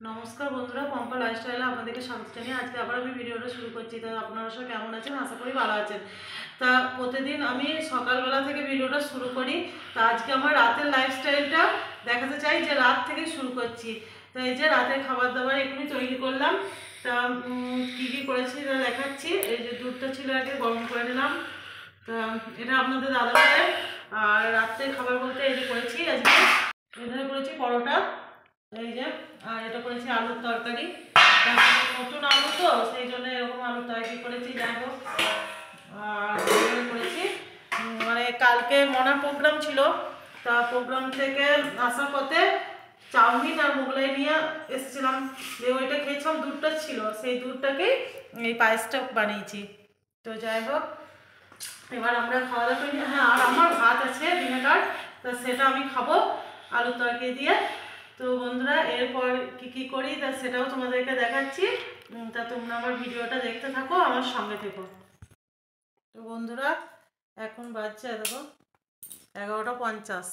নমস্কার বন্ধুরা, পম্পা লাইফস্টাইলে আপনাদেরকে স্বাগত জানিয়ে আজকে আবার আমি ভিডিওটা শুরু করছি। তো আপনারা সব কেমন আছেন? আশা করি ভালো আছেন। তা প্রতিদিন আমি সকালবেলা থেকে ভিডিওটা শুরু করি। তা আজকে আমার রাতের লাইফস্টাইলটা দেখাতে চাই, যে রাত থেকে শুরু করছি। তো এই যে রাতের খাবার দাবার এখনই তৈরি করলাম। তা কী কী করেছি এটা দেখাচ্ছি। এই যে দুধটা ছিল, আগে গরম করে নিলাম। তা এটা আপনাদের দাদাভাইয়ের। আর রাত্রের খাবার বলতে এই যে করেছি আজকে, এখানে করেছি পরোটা, এই যে, আর এটা করেছি আলুর তরকারি। নতুন আলু তো সেই জন্য এরকম আলুর তরকারি করেছি। যাই হোক, আর করেছি মানে কালকে মনা প্রোগ্রাম ছিল। তা প্রোগ্রাম থেকে আসার পথে চাউমিন আর মোগলাই নিয়ে এসেছিলাম, যে ওইটা খেয়েছিলাম, দুধটা ছিল, সেই দুধটাকেই এই পায়েসটা বানিয়েছি। তো যাই হোক, এবার আমরা খাওয়া দাওয়া করি। হ্যাঁ, আর আমার ভাত আছে ভিনেগার, তা সেটা আমি খাবো আলুর তরকারি দিয়ে। তো বন্ধুরা, এরপর কি কি করি তা সেটাও তোমাদেরকে দেখাচ্ছি। তা তোমরা আমার ভিডিওটা দেখতে থাকো, আমার সঙ্গে থেকো। তো বন্ধুরা, এখন বাজছে দেখো 11:50।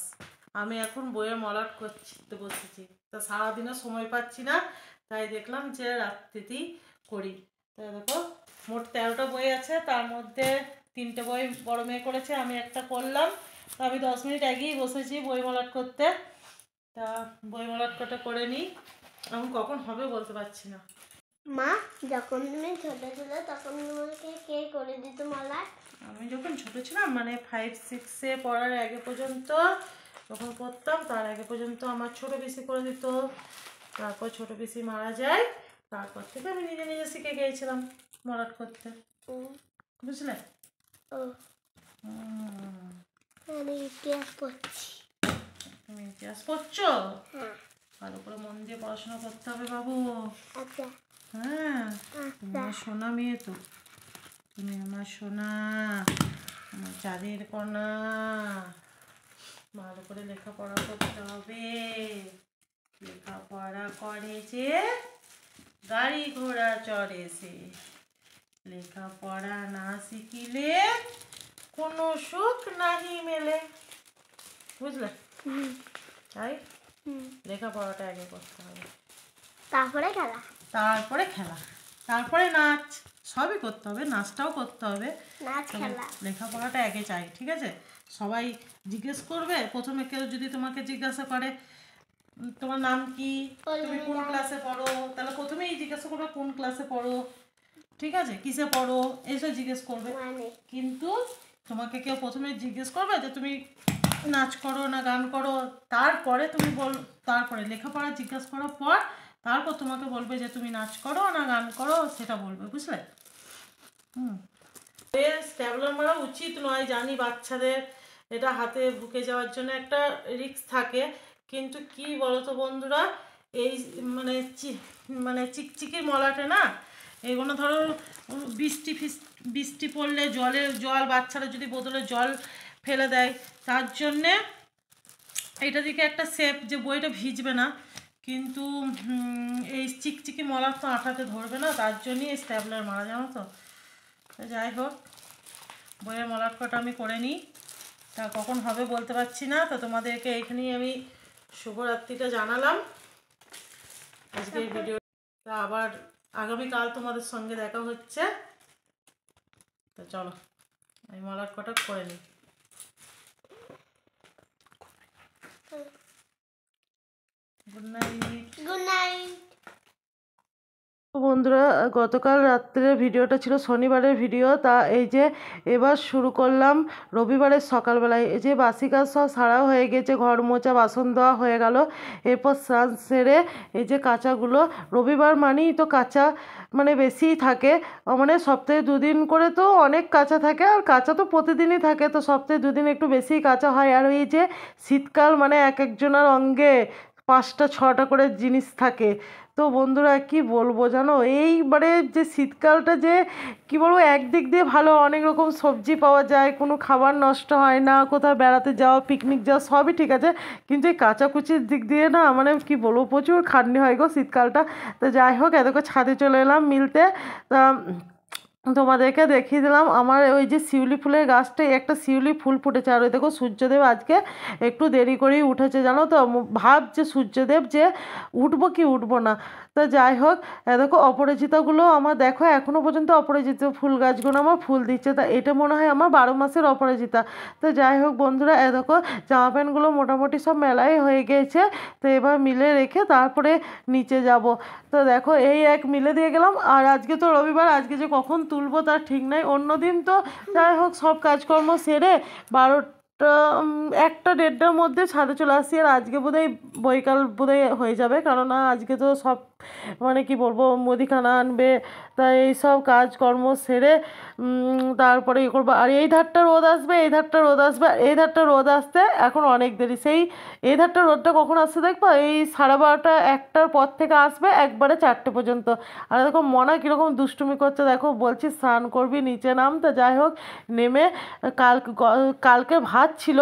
আমি এখন বইয়ের মলাট করতে বসেছি। তা সারাদিনে সময় পাচ্ছি না, তাই দেখলাম যে রাত্রিতেই করি। তা দেখো, মোট 13টা বই আছে, তার মধ্যে 3টে বই বড় মেয়ে করেছে, আমি একটা করলাম। তো আমি 10 মিনিট আগেই বসেছি বই মলাট করতে। তা বই মলাট কটা করে নিই, এখন কখন হবে বলতে পারছি না। মা, যখন তুমি ছোট ছিল তখন তোমাকে কে করে দিত মলাট? আমি যখন ছোট ছিলাম, মানে 5-6-এ পড়ার আগে পর্যন্ত যখন পড়তাম, তার আগে পর্যন্ত আমার ছোট পিসি করে দিত। তারপর ছোট পিসি মারা যায়, তারপর থেকে আমি নিজে নিজে শিখে গিয়েছিলাম মলাট করতে। বুঝলে? ও, আমি ইতিহাস পড়ছি। তুমি ইতিহাস পড়ছো? হ্যাঁ। ভালো করে মন দিয়ে পড়াশোনা করতে হবে বাবু। আচ্ছা। হ্যাঁ, তুমি আমার সোনা মেয়ে তো, তুমি আমার সোনা, আমার চাঁদের কণা। ভালো করে লেখাপড়া করতে হবে। লেখাপড়া করে যে গাড়ি ঘোড়া চড়ে সে, লেখাপড়া না শিখিলে কোনো সুখ নাহি মেলে। বুঝলে? তাই লেখাপড়াটা আগে করতে হবে, তারপরে খেলা, তারপরে খেলা, তারপরে নাচ, সবই করতে হবে, নাচটাও করতে হবে। নাচ খেলা। লেখাপড়াটা আগে চাই, ঠিক আছে? সবাই জিজ্ঞেস করবে, প্রথমে কেউ যদি তোমাকে জিজ্ঞাসা করে তোমার নাম কি, তুমি কোন ক্লাসে পড়ো, তাহলে প্রথমেই জিজ্ঞাসা করবে কোন ক্লাসে পড়ো, ঠিক আছে, কিসে পড়ো, এইসব জিজ্ঞেস করবে। কিন্তু তোমাকে কেউ প্রথমে জিজ্ঞেস করবে যে তুমি নাচ করো না গান করো, তারপরে তুমি তারপরে লেখাপড়া জিজ্ঞাসা করার পর তারপর তোমাকে বলবে যে তুমি নাচ করো না গান করো, সেটা বলবে। বুঝলে? স্ট্যাবলার মারা উচিত নয়, জানি বাচ্চাদের এটা হাতে ঢুকে যাওয়ার জন্য একটা রিস্ক থাকে, কিন্তু কি বলতো বন্ধুরা, এই মানে চিকচিকির মলাটে না, এগুলো ধরো বৃষ্টি পড়লে জল বাচ্চারা যদি বোতলে জল ফেলে দেয়, তার জন্যে এইটা দিকে একটা সেফ, যে বইটা ভিজবে না, কিন্তু এই চিকচিকি মলার তো আঠাতে ধরবে না, তার জন্যই এই স্ট্যাবলার মারা, জানো তো। যাই হোক, বইয়ের মলাট কটা আমি করে নিই, তা কখন হবে বলতে পারছি না। তো তোমাদেরকে এখানেই আমি শুভরাত্রিটা জানালাম আজকের ভিডিওটা। আবার আগামীকাল তোমাদের সঙ্গে দেখা হচ্ছে। তো চলো, আমি মলাট কটা করে নিই। Good night. Good night. বন্ধুরা, গতকাল রাত্রের ভিডিওটা ছিল শনিবারের ভিডিও। তা এই যে এবার শুরু করলাম রবিবারের সকালবেলায়। এই যে বাসি কাজ সব সারা হয়ে গেছে, ঘর মোছা বাসন দেওয়া হয়ে গেল, এরপর স্নান সেরে এই যে কাচাগুলো, রবিবার মানেই তো কাচা মানে বেশিই থাকে, মানে সপ্তাহে 2 দিন করে তো অনেক কাচা থাকে, আর কাচা তো প্রতিদিনই থাকে, তো সপ্তাহে 2 দিন একটু বেশিই কাচা হয়। আর এই যে শীতকাল মানে এক একজনের অঙ্গে 5টা 6টা করে জিনিস থাকে। তো বন্ধুরা, কি বলবো জানো, এইবারে যে শীতকালটা যে কি বলবো, একদিক দিয়ে ভালো, অনেক রকম সবজি পাওয়া যায়, কোনো খাবার নষ্ট হয় না, কোথাও বেড়াতে যাওয়া পিকনিক যাওয়া সবই ঠিক আছে, কিন্তু এই কাচাকুচির দিক দিয়ে না মানে কি বলবো, প্রচুর খাটনি হয় গো শীতকালটা। তো যাই হোক, এত ছাদে চলে এলাম মিলতে। তা তোমাদেরকে দেখিয়ে দিলাম আমার ওই যে শিউলি ফুলের গাছটায় একটা শিউলি ফুল ফুটেছে। আর ওই দেখো সূর্যদেব আজকে একটু দেরি করেই উঠেছে জানো তো, ভাবছে সূর্যদেব যে উঠবো কি উঠবো না। তো যাই হোক, দেখো অপরাজিতাগুলো আমার দেখো এখনো পর্যন্ত অপরাজিতা ফুল গাছগুলো আমার ফুল দিচ্ছে। তা এটা মনে হয় আমার 12 মাসের অপরাজিতা। তো যাই হোক বন্ধুরা, দেখো জামা প্যান্টগুলো মোটামুটি সব মেলাই হয়ে গেছে। তো এবার মিলে রেখে তারপরে নিচে যাব। তো দেখো এই এক মিলে দিয়ে গেলাম। আর আজকে তো রবিবার, আজকে যে কখন তুলবো তার ঠিক নাই। অন্যদিন তো যাই হোক সব কাজকর্ম সেরে 12টা 1টা 1:30টার মধ্যে ছাদে চলে আসি। আর আজকে বোধহয় বৈকাল বোধহয় হয়ে যাবে, কেননা আজকে তো সব মানে কি বলবো মুদিখানা আনবে, তাই এইসব কাজকর্ম সেরে তারপরে ইয়ে করবো। আর এই ধারটা রোদ আসবে, এই ধারটা রোদ আসবে, আর এই ধারটা রোদ আসতে এখন অনেক দেরি। সেই এই ধারটা রোদটা কখন আসছে দেখবো, এই 12:30 1টার পর থেকে আসবে একবারে 4টে পর্যন্ত। আর দেখো মনা কীরকম দুষ্টুমি করছে, দেখো বলছি স্নান করবি নিচে নাম। তা যাই হোক নেমে কালকে ভাত ছিল,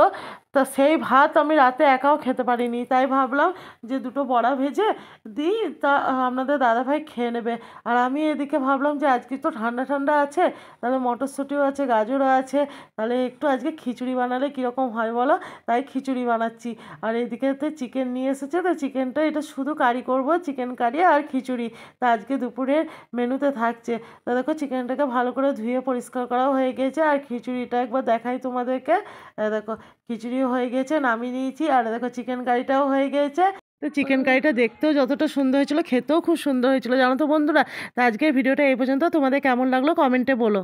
তা সেই ভাত আমি রাতে একাও খেতে পারিনি, তাই ভাবলাম যে দুটো বড়া ভেজে দিই, তা আপনাদের দাদাভাই খেয়ে নেবে। আর আমি এদিকে ভাবলাম যে আজকে তো ঠান্ডা ঠান্ডা আছে, তাহলে মটরশুঁটিও আছে, গাজরও আছে, তাহলে একটু আজকে খিচুড়ি বানালে কীরকম হয় বলো, তাই খিচুড়ি বানাচ্ছি। আর এদিকেতে চিকেন নিয়ে এসেছে, তো চিকেনটা এটা শুধু কারি করব, চিকেন কারি আর খিচুড়ি। তা আজকে দুপুরের মেনুতে থাকছে। তা দেখো চিকেনটাকে ভালো করে ধুয়ে পরিষ্কার করাও হয়ে গেছে। আর খিচুড়িটা একবার দেখাই তোমাদেরকে, দেখো খিচুড়িও হয়ে গেছে, নামিয়ে নিয়েছি। আর দেখো চিকেন কারিটাও হয়ে গেছে। তো চিকেন কারিটা দেখতেও যতটা সুন্দর হয়েছিল, খেতেও খুব সুন্দর হয়েছিল জানো তো বন্ধুরা। তো আজকের ভিডিওটা এই পর্যন্ত। তোমাদের কেমন লাগলো কমেন্টে বলো।